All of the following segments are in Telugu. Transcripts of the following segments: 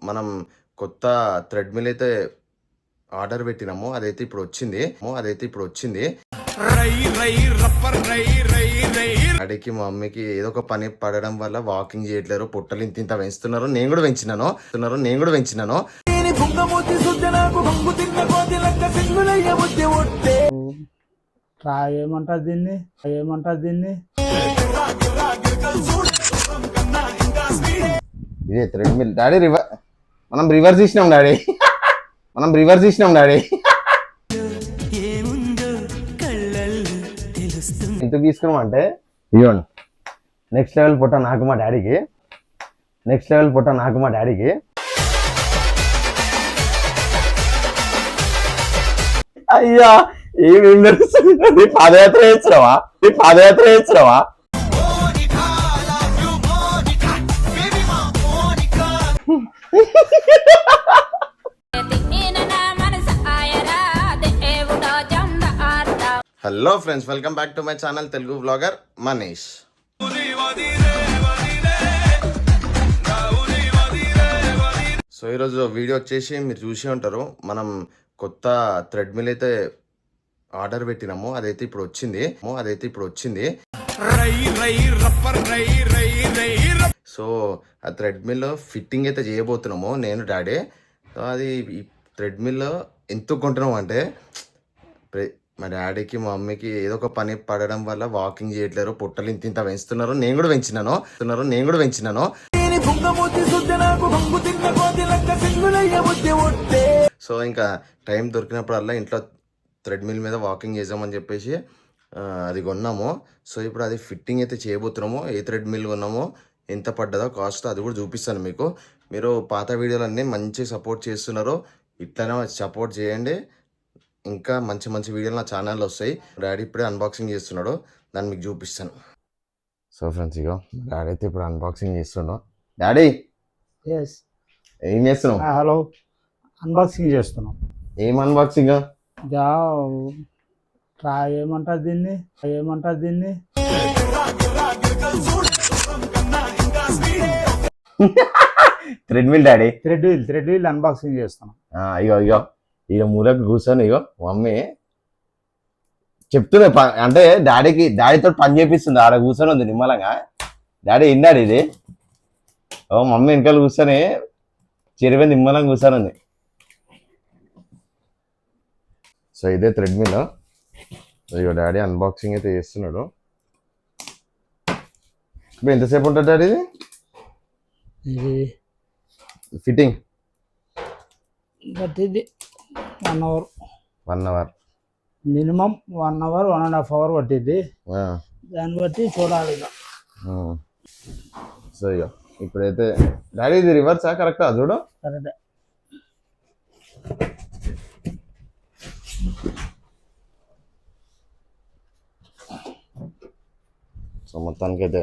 మనం కొత్త థ్రెడ్‌మిల్ అయితే ఆర్డర్ పెట్టినాము. అదైతే ఇప్పుడు వచ్చింది. డాడీకి, మా మమ్మీకి ఏదో ఒక పని పడడం వల్ల వాకింగ్ చేయట్లేరు. పొట్టలు ఇంతింత పెంచుతున్నారు. నేను కూడా పెంచినాను. ఏమంటారు దీన్ని ఇదే థ్రెడ్‌మిల్ డాడీ. మనం రివర్స్ ఇచ్చినాం డాడీ. ఎందుకు తీసుకున్నాం అంటే ఇవ్వండి, నెక్స్ట్ లెవెల్ పొట్ట నాకు మా డాడీకి. అయ్యా ఏమేం నడుస్తుంది? పాదయాత్ర చేస్తున్నావా? Hello friends, welcome back to my channel Telugu vlogger Manish. So ఈరోజు వీడియో వచ్చేసి మీరు చూసి ఉంటారు. మనం కొత్త థ్రెడ్‌మిల్ అయితే ఆర్డర్ పెట్టినాము. అదైతే ఇప్పుడు వచ్చింది. సో ఆ థ్రెడ్‌మిల్ ఫిట్టింగ్ అయితే చేయబోతున్నాము నేను, డాడీ. సో అది ఈ థ్రెడ్‌మిల్ ఎందుకు కొంటున్నాము అంటే, మా డాడీకి, మా మమ్మీకి ఏదో ఒక పని పడడం వల్ల వాకింగ్ చేయట్లేరు. పొట్టలు ఇంతింత పెంచుతున్నారు. నేను కూడా పెంచినాను. సో ఇంకా టైం దొరికినప్పుడల్లా ఇంట్లో థ్రెడ్‌మిల్ మీద వాకింగ్ చేద్దామని చెప్పేసి అది కొన్నాము. సో ఇప్పుడు అది ఫిట్టింగ్ అయితే చేయబోతున్నాము. ఏ థ్రెడ్‌మిల్ కొన్నామో, ఎంత పడ్డదో కాస్ట్ అది కూడా చూపిస్తాను మీకు. మీరు పాత వీడియోలన్నీ మంచి సపోర్ట్ చేస్తున్నారు. ఇట్లనే సపోర్ట్ చేయండి. ఇంకా మంచి వీడియోలు నా ఛానల్లో వస్తాయి. డాడీ ఇప్పుడే అన్బాక్సింగ్ చేస్తున్నాడు, దాన్ని మీకు చూపిస్తాను. సో ఫ్రెండ్స్, ఇగో డాడీ అయితే ఇప్పుడు అన్బాక్సింగ్ చేస్తున్నాడు. డాడీ ఏం చేస్తున్నావు? హలో, అన్బాక్సింగ్ చేస్తున్నాం. ఏం అన్బాక్సింగ్? ఏమంటారు దీన్ని థ్రెడ్‌మిల్ డాడీ, థ్రెడ్‌మిల్ అన్బాక్సింగ్ చేస్తున్నాం. ఇగో ఇక మూలకు కూర్చొని ఇగో మమ్మీ చెప్తుంది. అంటే డాడీతో పని చేపిస్తుంది. ఆడ కూర్చొని ఉంది నిమ్మలంగా. డాడీ విన్నాడు ఇది. ఓ మమ్మీ వెనకాల కూర్చొని చెరువే నిమ్మలంగా కూర్చొని ఉంది. సో ఇదే థ్రెడ్‌మిల్. ఇగో డాడీ అన్బాక్సింగ్ అయితే చేస్తున్నాడు. ఇప్పుడు ఎంతసేపు ఉంటుంది డాడీ ఇది ఫిట్టింగ్? ఇది 1 అవర్ మినిమం. 1 అవర్ 1.5 అవర్ పట్టింది. దాన్ని బట్టి చూడాలి. సో ఇక ఇప్పుడైతే డాడీ ఇది రివర్సా కరెక్టా చూడు? కరెక్టే. సో మొత్తానికైతే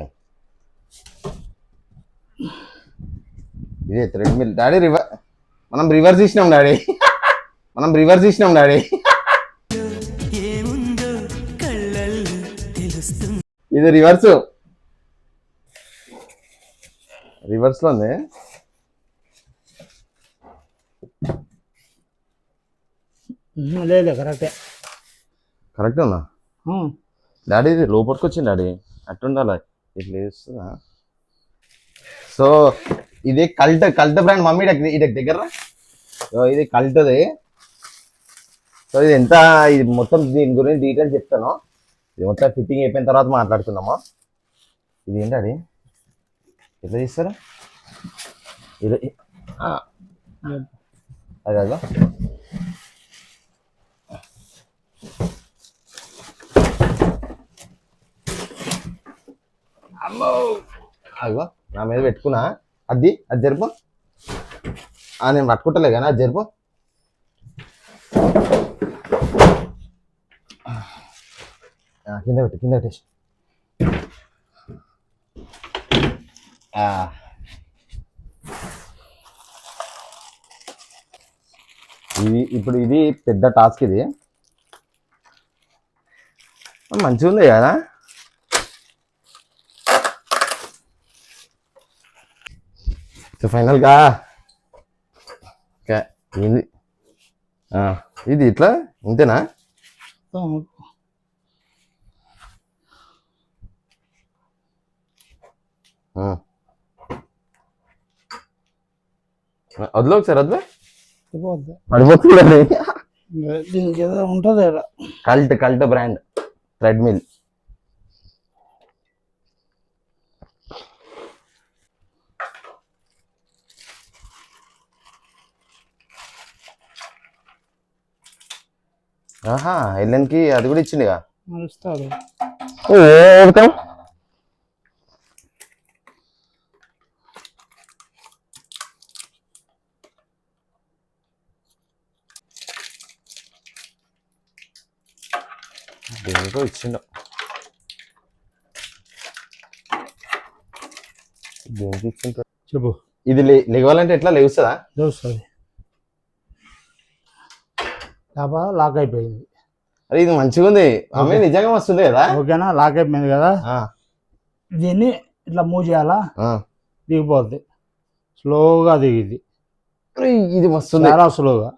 ఇదే థ్రెడ్‌మిల్ డాడీ. మనం రివర్స్ ఇచ్చినాం డాడీ. ఇది రివర్స్ లో ఉంది. లేదు, కరెక్టే ఉన్నా డాడీ. ఇది లోపలికి వచ్చింది డాడీ, అట్టుండాలి. ఇట్లా వేస్తుందా? సో ఇది కల్ట్ బ్రాండ్. మమ్మీ ఇది దగ్గర ఇది కల్ట్ది. సో ఇది ఎంత, ఇది మొత్తం దీని గురించి డీటెయిల్స్ చెప్తాను. ఇది మొత్తం ఫిట్టింగ్ అయిపోయిన తర్వాత మాట్లాడుతున్నాము. ఇది ఏంటది, ఎట్లా తీస్తారా? ఇది అదే అగో నా మీద పెట్టుకున్నా. అది జరుపు. నేను పట్టుకుంటలే కానీ అది జరుపు. కింద పెట్టేసి. ఇప్పుడు ఇది పెద్ద టాస్క్. ఇది మంచిగా ఉంది కదా. సో ఫైనల్గా ఏంది ఇది ఇట్లా ఇంతేనా? వదిలే ఒకసారి వదిలే పడిపోతుంది. దీనికి ఏదో ఉంటుంది కల్ట్ బ్రాండ్ ట్రెడ్మిల్. ఆహా ఎల్లెన్కి అది కూడా ఇచ్చిండిగా. ఇస్తాడు. దేనికో ఇచ్చిండు. దేనికి ఇచ్చిండు చెప్పు. ఇది లెగవాలంటే ఎట్లా లేవుస్తుందా? లేస్తుంది. లాక్ అయిపోయింది. అరే ఇది మంచిగా ఉంది. ఆమె నిజంగా వస్తుంది కదా. ఓకేనా, లాక్ అయిపోయింది కదా. దీన్ని ఇట్లా మూవ్ చేయాలా, దిగిపోద్ది. స్లోగా దిగిద్ది. ఇది వస్తుంది చాలా స్లోగా.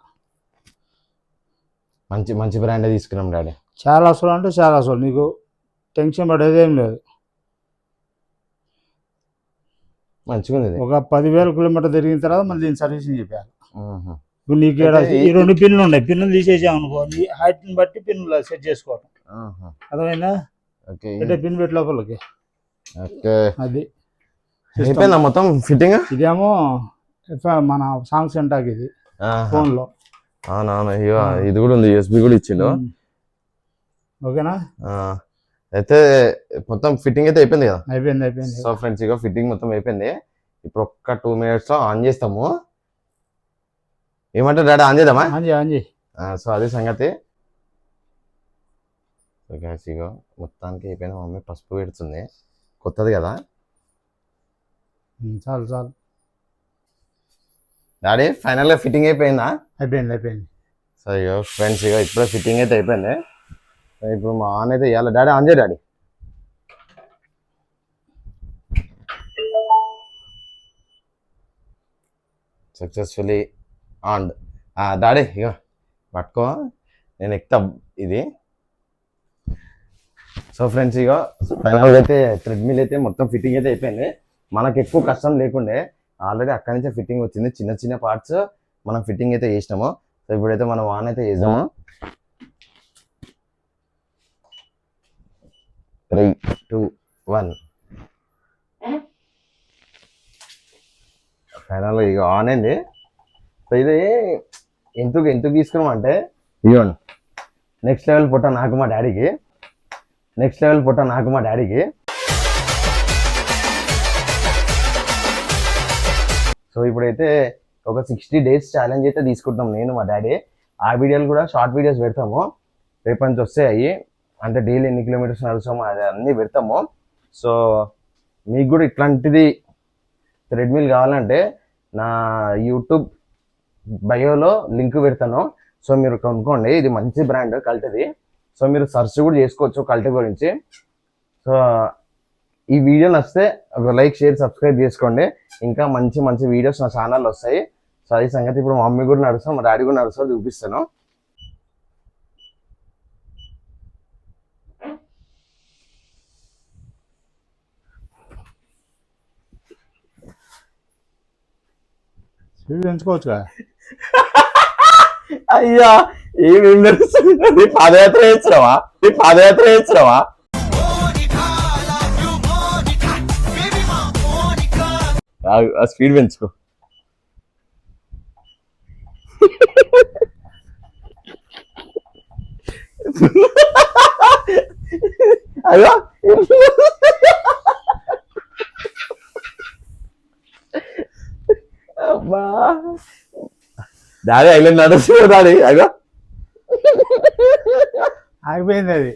మంచి మంచి బ్రాండ్ తీసుకున్నాం డాడీ. చాలా స్లో అంటే చాలా స్లో. నీకు టెన్షన్ పడేది ఏం లేదు. మంచిగా ఉంది. ఒక 10,000 కిలోమీటర్ తిరిగిన తర్వాత మళ్ళీ దీన్ని సర్వీసింగ్ చెప్పాలి. ఇప్పుడు నీకు ఈ 2 పిన్నులు ఉన్నాయి. పిన్నులు తీసేసాం అనుకో, నీ హైట్ని బట్టి పిన్నులు సెట్ చేసుకోవడం. అర్థమైందా? అంటే పిన్ పెట్టి లోపలికి అది అయిపోయిందా మొత్తం ఫిట్టింగ్. ఇదేమో మన సాంగ్ సెంటాక్ ఇది ఫోన్ లో. అవునవును, ఇది కూడా ఉంది, USB కూడా ఇచ్చిండు. ఓకేనా, అయితే మొత్తం ఫిట్టింగ్ అయితే అయిపోయింది కదా. అయిపోయింది. సో ఫ్రెండ్స్ ఇక ఫిట్టింగ్ మొత్తం అయిపోయింది. ఇప్పుడు ఒక్క 2 minutes లో ఆన్ చేస్తాము. ఏమంటారు డాడీ, ఆన్ చేద్దామా? సో అదే సంగతి. ఇక మొత్తానికి అయిపోయిన మమ్మీ పసుపు పెడుతుంది. కొత్తది కదా. చాలు డాడీ ఫైనల్ గా ఫిట్టింగ్ అయిపోయిందా? అయిపోయింది. సో ఇక ఫ్రెండ్స్ ఇక ఇప్పుడే ఫిట్టింగ్ అయితే అయిపోయింది. ఇప్పుడు మా ఆన్ అయితే ఇవ్వాలి. డాడీ ఆన్ చేయ డాడీ. Successfully on. డాడీ ఇక పట్టుకో, నేను ఎక్కుతా ఇది. సో ఫ్రెండ్స్ ఇక ఫైనల్గా అయితే థ్రెడ్మిల్ అయితే మొత్తం ఫిట్టింగ్ అయితే అయిపోయింది. మనకు ఎక్కువ కష్టం లేకుండే ఆల్రెడీ అక్కడి నుంచే ఫిట్టింగ్ వచ్చింది. చిన్న చిన్న పార్ట్స్ మనం ఫిట్టింగ్ అయితే చేసినాము. సో ఇప్పుడైతే మనం ఆన్ అయితే చేద్దాము. 3, 2, 1 ఫైనల్గా ఇక ఆన్ అయింది. సో ఇది ఎందుకు తీసుకున్నాం అంటే, ఇవ్వండి నెక్స్ట్ లెవెల్ పుట్ట నాకు మా డాడీకి. సో ఇప్పుడైతే ఒక 60 days ఛాలెంజ్ అయితే తీసుకుంటాం నేను మా డాడీ. ఆ వీడియోలు కూడా షార్ట్ వీడియోస్ పెడతాము. రేపు నుంచి వస్తాయి. అంటే డైలీ ఎన్ని కిలోమీటర్స్ నడుస్తామో అది అన్నీ పెడతాము. సో మీకు కూడా ఇట్లాంటిది థ్రెడ్మిల్ కావాలంటే నా యూట్యూబ్ బయోలో లింక్ పెడతాను. సో మీరు కొనుక్కోండి. ఇది మంచి బ్రాండ్ కల్ట్ది. సో మీరు సర్చ్ కూడా చేసుకోవచ్చు కల్ట్ గురించి. సో ఈ వీడియో నచ్చితే ఒక లైక్, షేర్, సబ్స్క్రైబ్ చేసుకోండి. ఇంకా మంచి మంచి వీడియోస్ నా ఛానల్లో వస్తాయి. సో అది సంగతి. ఇప్పుడు మా మమ్మీ కూడా నడుస్తాం, మా డాడీ కూడా నడుస్తాం, చూపిస్తాను. పెంచుకోవచ్చు కదా. అయ్యా ఏమేమి నడుస్తుంది? పాదయాత్ర చేస్తున్నావా? ఆ స్పీడ్ పెంచుకో. అయ్యో అబ్బా డాడీ ఐలాండ్ నడుస్తుంది డాడీ. అయ్యో ఆగిపోయింది అది.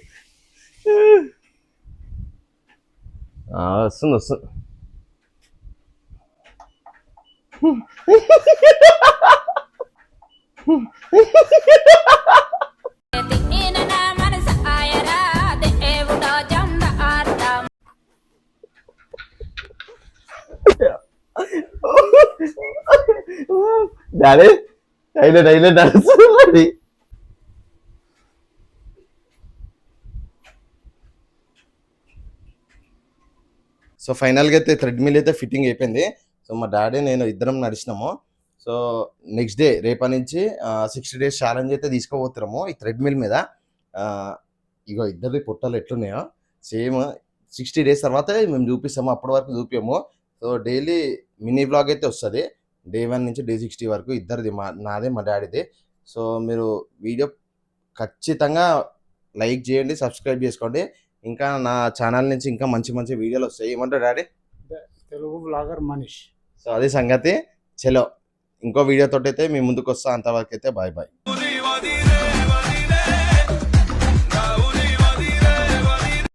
వస్తుంది. డాడీ హైలైట్ నడుస్తుంది. సో ఫైనల్గా అయితే థ్రెడ్మిల్ అయితే ఫిట్టింగ్ అయిపోయింది. సో మా డాడీ నేను ఇద్దరం నడిచినాము. సో నెక్స్ట్ డే రేపటి నుంచి 60 days ఛాలెంజ్ అయితే తీసుకోబోతున్నాము ఈ థ్రెడ్మిల్ మీద. ఇగో ఇద్దరిది పొట్టాలు ఎట్లున్నాయో సేమ్ 60 days తర్వాత మేము చూపిస్తాము, అప్పటి వరకు చూపించాము. సో డైలీ మినీ బ్లాగ్ అయితే వస్తుంది, డే 1 నుంచి డే 60 వరకు ఇద్దరిది, నాదే మా డాడీది. సో మీరు వీడియో ఖచ్చితంగా లైక్ చేయండి, సబ్స్క్రైబ్ చేసుకోండి. ఇంకా నా ఛానల్ నుంచి ఇంకా మంచి మంచి వీడియోలు వస్తాయి. ఏమంటారు daddy? Telugu blogger Manish. So అది సంగతి. చలో ఇంకో వీడియోతో అయితే మీ ముందుకు వస్తా. అంతవరకు అయితే బాయ్ బాయ్.